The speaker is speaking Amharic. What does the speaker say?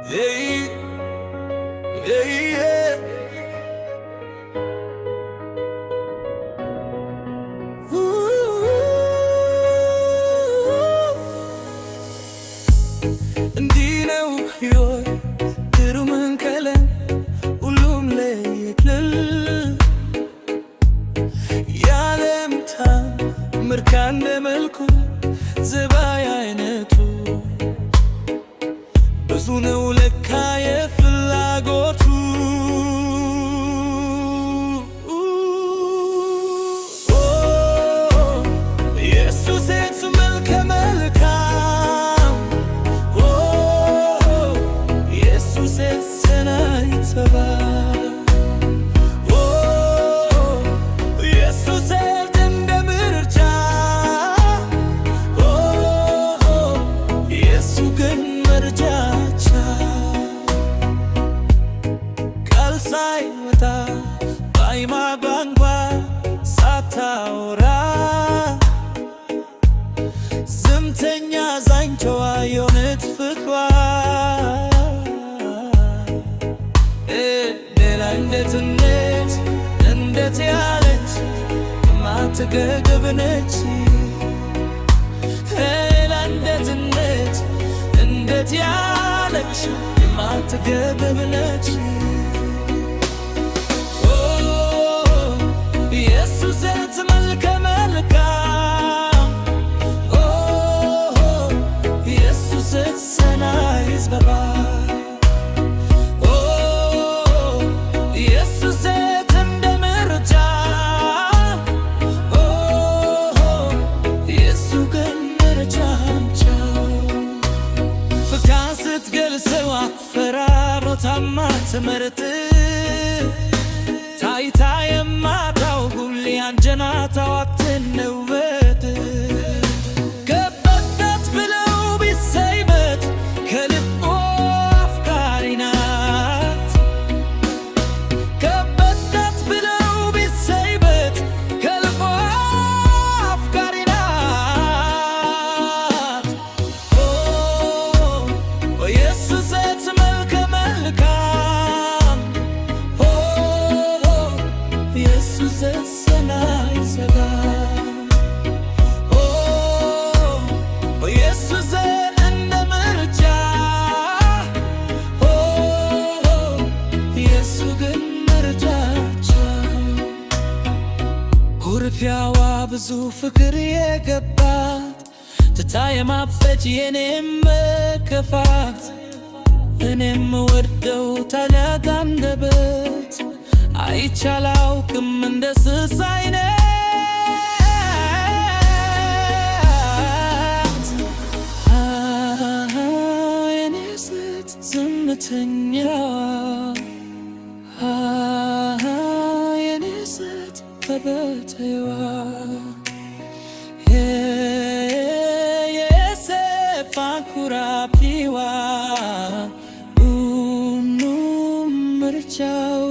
Hey, hey, yeah. እንዲህ ነው ሕይወት ግሩምን ቀለም ሁሉም ለየቅል የዓለም ታምር ካንደ መልኩ ዘባይ አይነቱ ብዙ ነው ለካ የፍላጎቱ ኢየሱስ መልከ መልካም ኢየሱስ ሰናይ ተባይ ኢየሱስ እንደ ምርጫ ኢየሱስ ግን መርጃቻ ቃል ሳይወጣ ባይማ ቋንቋ ሳታወራ ዝምተኛ ዛኝቸዋ የሆነት ፍቅሯ ሌላ እንደትነት እንደት ያለች ማትገገብነች ሌላ እንደትነት እንደት ያለች ማትገገብነች ኢየሱስ መልከ መልካም ኢየሱስ ሰናይ ዘባይ ኢየሱስ እንደ ምርጫ ኢየሱስ ግን መርጫቻ ፍቅርን ስትገልጸው አፈራሮታማ ትምህርት ታይታ የማታውቁል አንጀናታው አትነውበት ከበዳት ብለው ቢሰይበት ከልቦ አፍቃሪ ናት ከበዳት ብለው ቢሰይበት ከልቦ አፍቃሪ ናት ኢየሱስ መልከ መልካም ኢየሱስ ሰናይ ዘባይ ኢየሱስ እንደ ምርጫ ኢየሱስ ግን መርጫቻ ኩርፊያዋ ብዙ ፍቅር የገባት ትታ የማፈጭ የኔም መከፋት እኔም ወደው ታላቅ አንደበት አይቻላውቅም እንደ ስስ አይነት የኔ ሴት ዝምተኛዋ የኔ ሴት ተበተይዋ የሴፋ ኩራፒዋ ምርጫው